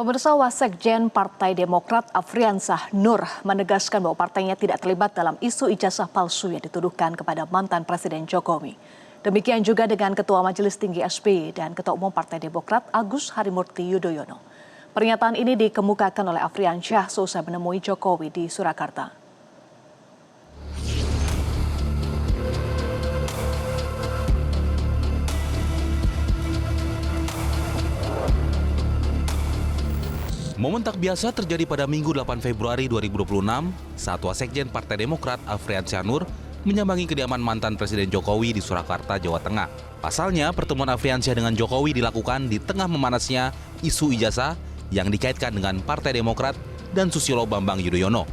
Pemirsa, Wasekjen Partai Demokrat Afriansah Nur menegaskan bahwa partainya tidak terlibat dalam isu ijazah palsu yang dituduhkan kepada mantan Presiden Jokowi. Demikian juga dengan Ketua Majelis Tinggi SBY dan Ketua Umum Partai Demokrat Agus Harimurti Yudhoyono. Pernyataan ini dikemukakan oleh Afriansyah seusai menemui Jokowi di Surakarta. Momen tak biasa terjadi pada Minggu 8 Februari 2026 saat Wasekjen Partai Demokrat Afriansyah Nur menyambangi kediaman mantan Presiden Jokowi di Surakarta, Jawa Tengah. Pasalnya, pertemuan Afriansyah dengan Jokowi dilakukan di tengah memanasnya isu ijazah yang dikaitkan dengan Partai Demokrat dan Susilo Bambang Yudhoyono.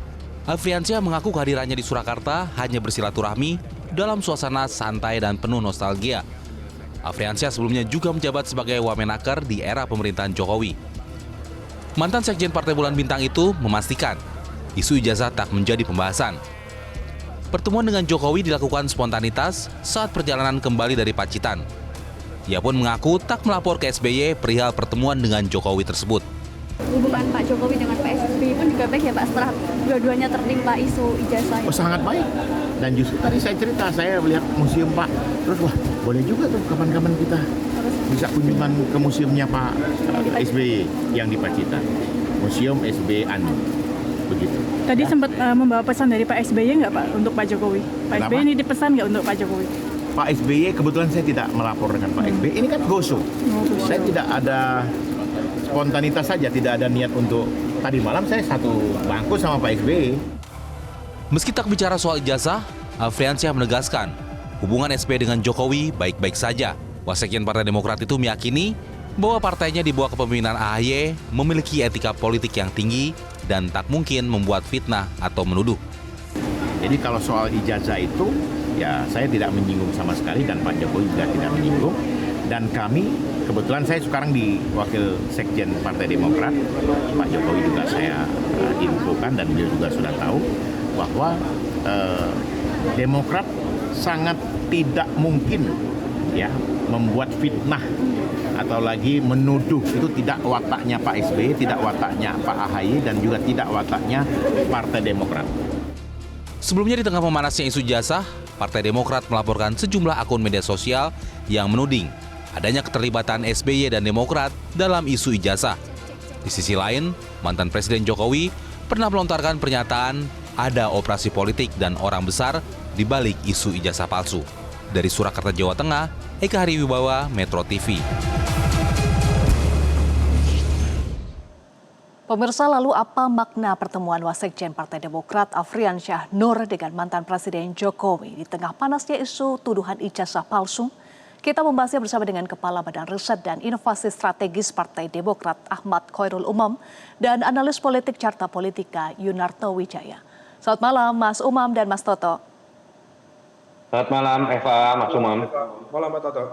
Afriansyah mengaku kehadirannya di Surakarta hanya bersilaturahmi dalam suasana santai dan penuh nostalgia. Afriansyah sebelumnya juga menjabat sebagai Wamenaker di era pemerintahan Jokowi. Mantan Sekjen Partai Bulan Bintang itu memastikan isu ijazah tak menjadi pembahasan. Pertemuan dengan Jokowi dilakukan spontanitas saat perjalanan kembali dari Pacitan. Ia pun mengaku tak melapor ke SBY perihal pertemuan dengan Jokowi tersebut. Hubungan Pak Jokowi dengan Pak SBY pun juga baik ya Pak setelah dua-duanya tertimpa isu ijazah. Oh, sangat baik. Dan justru tadi saya cerita, saya melihat museum Pak, terus wah boleh juga tuh kapan-kapan kita bisa kunjungan ke museumnya Pak SBY yang di Pacitan, Museum SBY Anu, begitu. Tadi ya. Sempat membawa pesan dari Pak SBY nggak Pak untuk Pak Jokowi? Pak SBY ini dipesan nggak untuk Pak Jokowi? Pak SBY kebetulan saya tidak melapor dengan Pak SBY, ini kan go-show. Saya tidak ada spontanitas saja, tidak ada niat untuk, tadi malam saya satu bangku sama Pak SBY. Meski tak bicara soal ijazah, Afriansyah menegaskan hubungan SBY dengan Jokowi baik-baik saja. Wasekjen Partai Demokrat itu meyakini bahwa partainya di bawah kepemimpinan AHY memiliki etika politik yang tinggi dan tak mungkin membuat fitnah atau menuduh. Jadi kalau soal ijazah itu, ya saya tidak menyinggung sama sekali dan Pak Jokowi juga tidak menyinggung. Dan kami, kebetulan saya sekarang di Wakil Sekjen Partai Demokrat, Pak Jokowi juga saya infokan dan beliau juga sudah tahu bahwa Demokrat sangat tidak mungkin ya membuat fitnah atau lagi menuduh. Itu tidak wataknya Pak SBY, tidak wataknya Pak AHY, dan juga tidak wataknya Partai Demokrat. Sebelumnya di tengah memanasnya isu ijazah, Partai Demokrat melaporkan sejumlah akun media sosial yang menuding adanya keterlibatan SBY dan Demokrat dalam isu ijazah. Di sisi lain, mantan Presiden Jokowi pernah melontarkan pernyataan ada operasi politik dan orang besar di balik isu ijazah palsu. Dari Surakarta, Jawa Tengah, Eka Hariwibawa, Metro TV. Pemirsa, lalu apa makna pertemuan Wasekjen Partai Demokrat Afriansyah Nur dengan mantan Presiden Jokowi di tengah panasnya isu tuduhan ijazah palsu? Kita membahasnya bersama dengan Kepala Badan Riset dan Inovasi Strategis Partai Demokrat Ahmad Khairul Umam dan analis politik Carta Politika Yunarto Wijaya. Selamat malam Mas Umam dan Mas Toto. Selamat malam Eva, Mas Umam. Malam Mas Toto.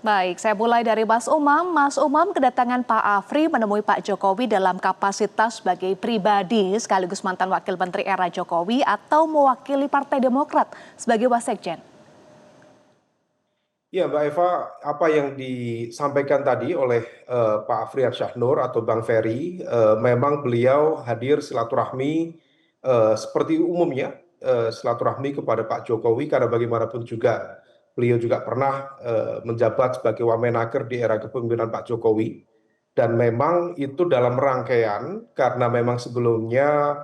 Baik, saya mulai dari Mas Umam. Mas Umam, kedatangan Pak Afri menemui Pak Jokowi dalam kapasitas sebagai pribadi sekaligus mantan Wakil Menteri era Jokowi atau mewakili Partai Demokrat sebagai Wasekjen? Ya Mbak Eva, apa yang disampaikan tadi oleh Pak Afriansyah Nur atau Bang Ferry, memang beliau hadir silaturahmi seperti umumnya, silaturahmi kepada Pak Jokowi karena bagaimanapun juga beliau juga pernah menjabat sebagai Wamenaker di era kepemimpinan Pak Jokowi, dan memang itu dalam rangkaian karena memang sebelumnya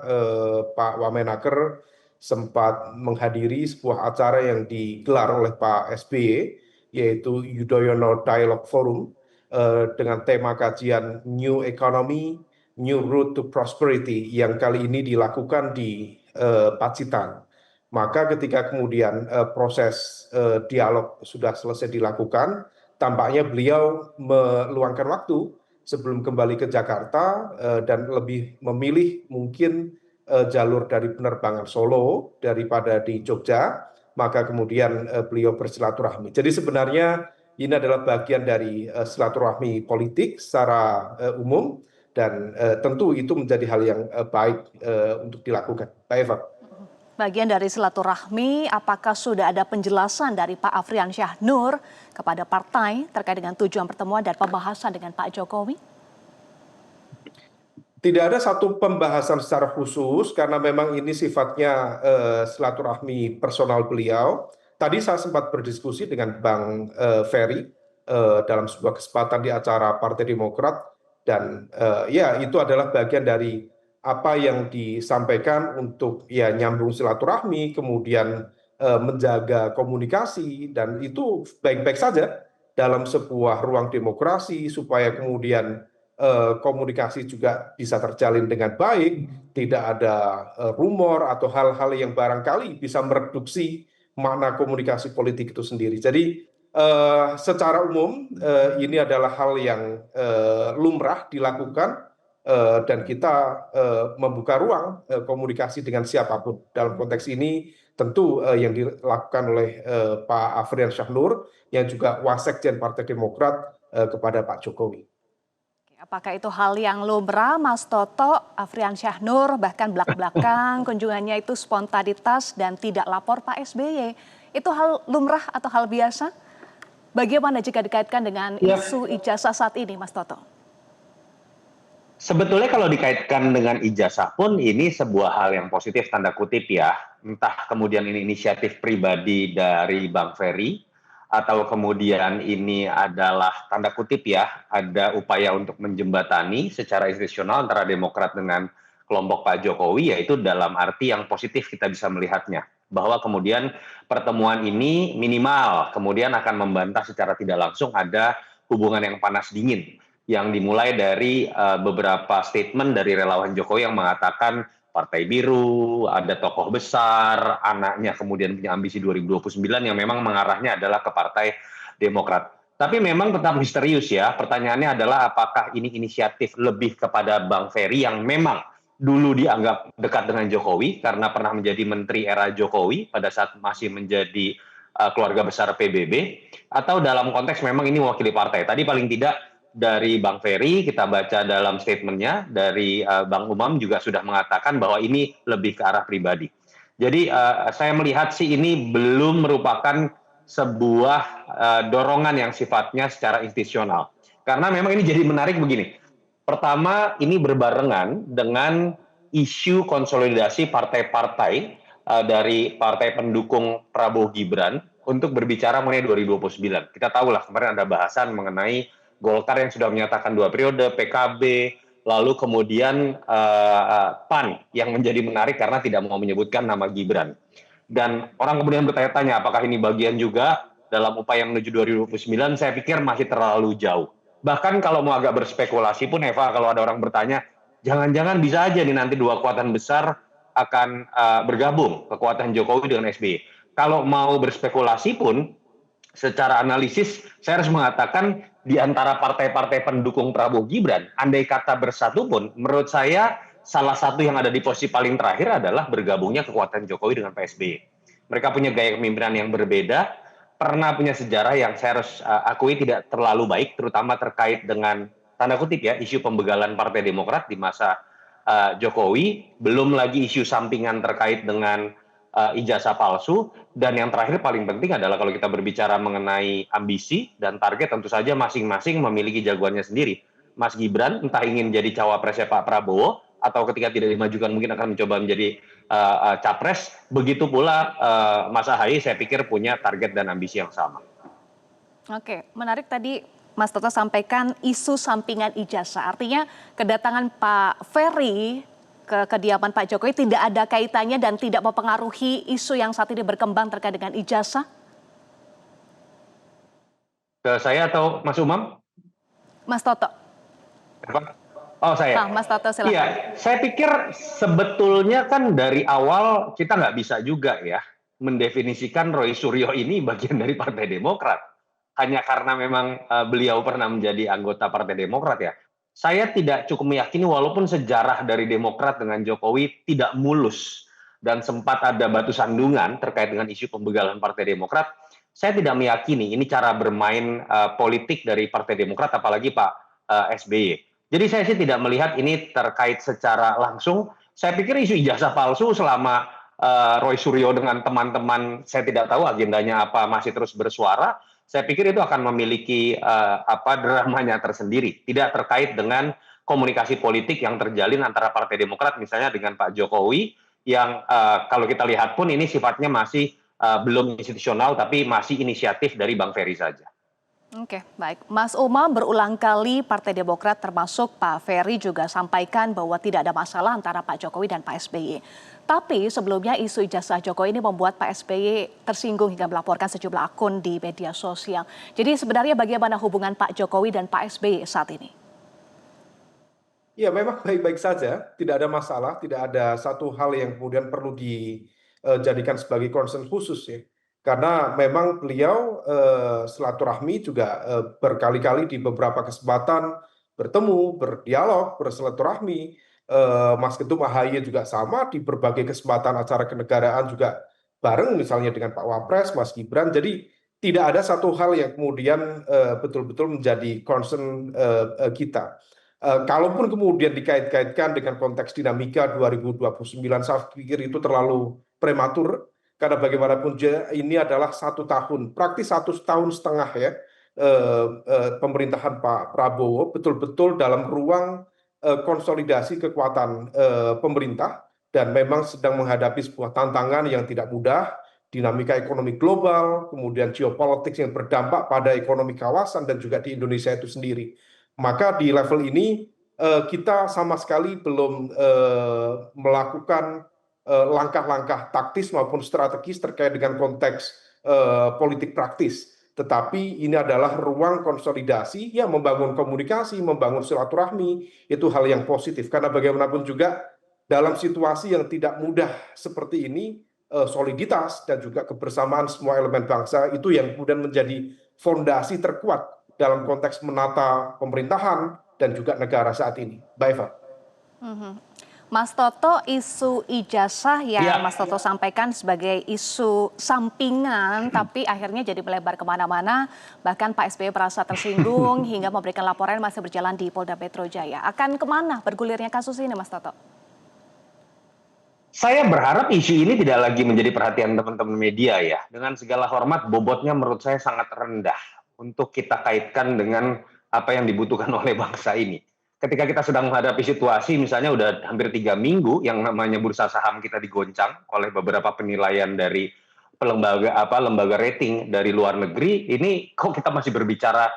Pak Wamenaker sempat menghadiri sebuah acara yang digelar oleh Pak SBY, yaitu Yudhoyono Dialogue Forum, dengan tema kajian New Economy, New Route to Prosperity yang kali ini dilakukan di Pacitan. Maka ketika kemudian proses dialog sudah selesai dilakukan, tampaknya beliau meluangkan waktu sebelum kembali ke Jakarta dan lebih memilih mungkin jalur dari penerbangan Solo daripada di Jogja, maka kemudian beliau bersilaturahmi. Jadi sebenarnya ini adalah bagian dari silaturahmi politik secara umum, dan tentu itu menjadi hal yang baik untuk dilakukan. Pak Eva. Bagian dari silaturahmi, apakah sudah ada penjelasan dari Pak Afriansyah Nur kepada partai terkait dengan tujuan pertemuan dan pembahasan dengan Pak Jokowi? Tidak ada satu pembahasan secara khusus karena memang ini sifatnya silaturahmi personal beliau. Tadi saya sempat berdiskusi dengan Bang Ferry dalam sebuah kesempatan di acara Partai Demokrat dan ya itu adalah bagian dari apa yang disampaikan untuk ya nyambung silaturahmi, kemudian menjaga komunikasi dan itu baik-baik saja dalam sebuah ruang demokrasi supaya kemudian komunikasi juga bisa terjalin dengan baik, tidak ada rumor atau hal-hal yang barangkali bisa mereduksi makna komunikasi politik itu sendiri. Jadi secara umum ini adalah hal yang lumrah dilakukan dan kita membuka ruang komunikasi dengan siapapun. Dalam konteks ini tentu yang dilakukan oleh Pak Afrian Syah Nur yang juga Wasekjen Partai Demokrat kepada Pak Jokowi. Apakah itu hal yang lumrah, Mas Toto, Afrian Syah Nur, bahkan belak-belakan kunjungannya itu spontanitas dan tidak lapor Pak SBY. Itu hal lumrah atau hal biasa? Bagaimana jika dikaitkan dengan isu ijazah saat ini, Mas Toto? Sebetulnya kalau dikaitkan dengan ijazah pun ini sebuah hal yang positif tanda kutip ya. Entah kemudian ini inisiatif pribadi dari Bang Ferry atau kemudian ini adalah tanda kutip ya, ada upaya untuk menjembatani secara institusional antara Demokrat dengan kelompok Pak Jokowi, yaitu dalam arti yang positif kita bisa melihatnya. Bahwa kemudian pertemuan ini minimal, kemudian akan membantah secara tidak langsung ada hubungan yang panas dingin, yang dimulai dari beberapa statement dari relawan Jokowi yang mengatakan Partai Biru, ada tokoh besar, anaknya kemudian punya ambisi 2029 yang memang mengarahnya adalah ke Partai Demokrat. Tapi memang tetap misterius ya, pertanyaannya adalah apakah ini inisiatif lebih kepada Bang Ferry yang memang dulu dianggap dekat dengan Jokowi karena pernah menjadi menteri era Jokowi pada saat masih menjadi keluarga besar PBB, atau dalam konteks memang ini mewakili partai. Tadi paling tidak dari Bang Ferry kita baca dalam statementnya, dari Bang Umam juga sudah mengatakan bahwa ini lebih ke arah pribadi. Jadi saya melihat sih ini belum merupakan sebuah dorongan yang sifatnya secara institusional. Karena memang ini jadi menarik begini. Pertama, ini berbarengan dengan isu konsolidasi partai-partai dari partai pendukung Prabowo Gibran untuk berbicara mengenai 2029. Kita tahu lah kemarin ada bahasan mengenai Golkar yang sudah menyatakan 2 periode, PKB, lalu kemudian PAN yang menjadi menarik karena tidak mau menyebutkan nama Gibran. Dan orang kemudian bertanya-tanya apakah ini bagian juga dalam upaya menuju 2029, saya pikir masih terlalu jauh. Bahkan kalau mau agak berspekulasi pun Eva, kalau ada orang bertanya, jangan-jangan bisa aja nih nanti dua kekuatan besar akan bergabung, kekuatan Jokowi dengan SBY. Kalau mau berspekulasi pun, secara analisis saya harus mengatakan di antara partai-partai pendukung Prabowo Gibran, andai kata bersatu pun, menurut saya salah satu yang ada di posisi paling terakhir adalah bergabungnya kekuatan Jokowi dengan Pak SBY. Mereka punya gaya kepemimpinan yang berbeda, pernah punya sejarah yang saya harus akui tidak terlalu baik, terutama terkait dengan tanda kutip ya isu pembegalan Partai Demokrat di masa Jokowi, belum lagi isu sampingan terkait dengan ijazah palsu, dan yang terakhir paling penting adalah kalau kita berbicara mengenai ambisi dan target, tentu saja masing-masing memiliki jagoannya sendiri. Mas Gibran entah ingin jadi cawapresnya Pak Prabowo, atau ketika tidak dimajukan mungkin akan mencoba menjadi capres, begitu pula Mas Ahaye saya pikir punya target dan ambisi yang sama. Oke, menarik tadi Mas Toto sampaikan isu sampingan ijazah, artinya kedatangan Pak Ferry ke kediaman Pak Jokowi tidak ada kaitannya dan tidak mempengaruhi isu yang saat ini berkembang terkait dengan ijazah? Ke saya atau Mas Umam? Mas Toto. Apa? Oh saya. Mas Toto silakan. Iya, saya pikir sebetulnya kan dari awal kita nggak bisa juga ya mendefinisikan Roy Suryo ini bagian dari Partai Demokrat. Hanya karena memang beliau pernah menjadi anggota Partai Demokrat ya. Saya tidak cukup meyakini walaupun sejarah dari Demokrat dengan Jokowi tidak mulus dan sempat ada batu sandungan terkait dengan isu pembegalan Partai Demokrat, saya tidak meyakini ini cara bermain politik dari Partai Demokrat apalagi Pak SBY. Jadi saya sih tidak melihat ini terkait secara langsung. Saya pikir isu ijazah palsu selama Roy Suryo dengan teman-teman, saya tidak tahu agendanya apa, masih terus bersuara. Saya pikir itu akan memiliki dramanya tersendiri, tidak terkait dengan komunikasi politik yang terjalin antara Partai Demokrat misalnya dengan Pak Jokowi yang kalau kita lihat pun ini sifatnya masih belum institusional tapi masih inisiatif dari Bang Ferry saja. Oke, baik. Mas Umam, berulang kali Partai Demokrat termasuk Pak Ferry juga sampaikan bahwa tidak ada masalah antara Pak Jokowi dan Pak SBY. Tapi sebelumnya isu ijazah Jokowi ini membuat Pak SBY tersinggung hingga melaporkan sejumlah akun di media sosial. Jadi sebenarnya bagaimana hubungan Pak Jokowi dan Pak SBY saat ini? Ya, memang baik-baik saja, tidak ada masalah, tidak ada satu hal yang kemudian perlu dijadikan sebagai concern khusus ya. Karena memang beliau silaturahmi juga berkali-kali di beberapa kesempatan bertemu, berdialog, bersilaturahmi. Mas Ketum AHY juga sama di berbagai kesempatan acara kenegaraan juga bareng misalnya dengan Pak Wapres, Mas Gibran. Jadi tidak ada satu hal yang kemudian betul-betul menjadi concern kita. Kalaupun kemudian dikait-kaitkan dengan konteks dinamika 2029, saya pikir itu terlalu prematur. Karena bagaimanapun ini adalah 1 tahun, praktis 1,5 tahun ya, pemerintahan Pak Prabowo betul-betul dalam ruang konsolidasi kekuatan pemerintah dan memang sedang menghadapi sebuah tantangan yang tidak mudah, dinamika ekonomi global, kemudian geopolitik yang berdampak pada ekonomi kawasan dan juga di Indonesia itu sendiri. Maka di level ini kita sama sekali belum melakukan langkah-langkah taktis maupun strategis terkait dengan konteks politik praktis. Tetapi ini adalah ruang konsolidasi yang membangun komunikasi, membangun silaturahmi, itu hal yang positif. Karena bagaimanapun juga dalam situasi yang tidak mudah seperti ini, soliditas dan juga kebersamaan semua elemen bangsa itu yang kemudian menjadi fondasi terkuat dalam konteks menata pemerintahan dan juga negara saat ini. Mbak Eva. Mas Toto, isu ijazah yang Ya. Mas Toto sampaikan sebagai isu sampingan, tapi akhirnya jadi melebar kemana-mana. Bahkan Pak SBY merasa tersinggung hingga memberikan laporan masih berjalan di Polda Metro Jaya. Akan kemana bergulirnya kasus ini, Mas Toto? Saya berharap isu ini tidak lagi menjadi perhatian teman-teman media ya. Dengan segala hormat, bobotnya menurut saya sangat rendah untuk kita kaitkan dengan apa yang dibutuhkan oleh bangsa ini. Ketika kita sedang menghadapi situasi, misalnya udah hampir 3 minggu yang namanya bursa saham kita digoncang oleh beberapa penilaian dari lembaga rating dari luar negeri, ini kok kita masih berbicara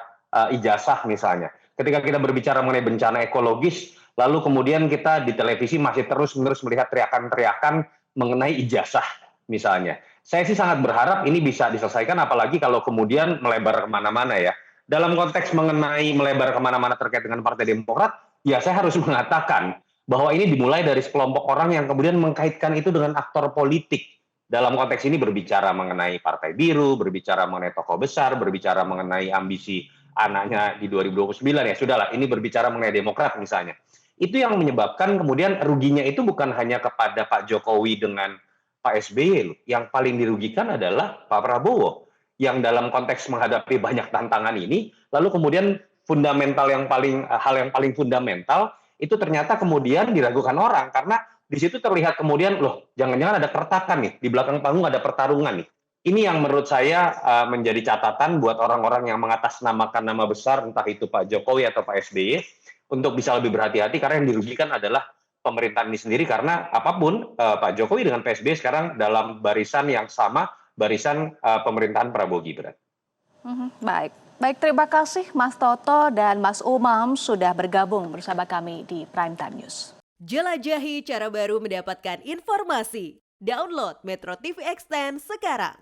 ijazah misalnya. Ketika kita berbicara mengenai bencana ekologis, lalu kemudian kita di televisi masih terus-menerus melihat teriakan-teriakan mengenai ijazah misalnya. Saya sih sangat berharap ini bisa diselesaikan, apalagi kalau kemudian melebar kemana-mana ya. Dalam konteks mengenai melebar kemana-mana terkait dengan Partai Demokrat, ya saya harus mengatakan bahwa ini dimulai dari sekelompok orang yang kemudian mengkaitkan itu dengan aktor politik. Dalam konteks ini berbicara mengenai Partai Biru, berbicara mengenai tokoh besar, berbicara mengenai ambisi anaknya di 2029, ya sudahlah, ini berbicara mengenai Demokrat misalnya. Itu yang menyebabkan kemudian ruginya itu bukan hanya kepada Pak Jokowi dengan Pak SBY, yang paling dirugikan adalah Pak Prabowo, yang dalam konteks menghadapi banyak tantangan ini, lalu kemudian hal yang paling fundamental itu ternyata kemudian diragukan orang karena di situ terlihat kemudian loh, jangan-jangan ada keretakan nih di belakang panggung, ada pertarungan nih. Ini yang menurut saya menjadi catatan buat orang-orang yang mengatasnamakan nama besar, entah itu Pak Jokowi atau Pak SBY, untuk bisa lebih berhati-hati karena yang dirugikan adalah pemerintahan ini sendiri karena apapun Pak Jokowi dengan Pak SBY sekarang dalam barisan yang sama, barisan pemerintahan Prabowo Gibran. Baik. Baik, terima kasih Mas Toto dan Mas Umam sudah bergabung bersama kami di Prime Time News. Jelajahi cara baru mendapatkan informasi. Download Metro TV Extend sekarang.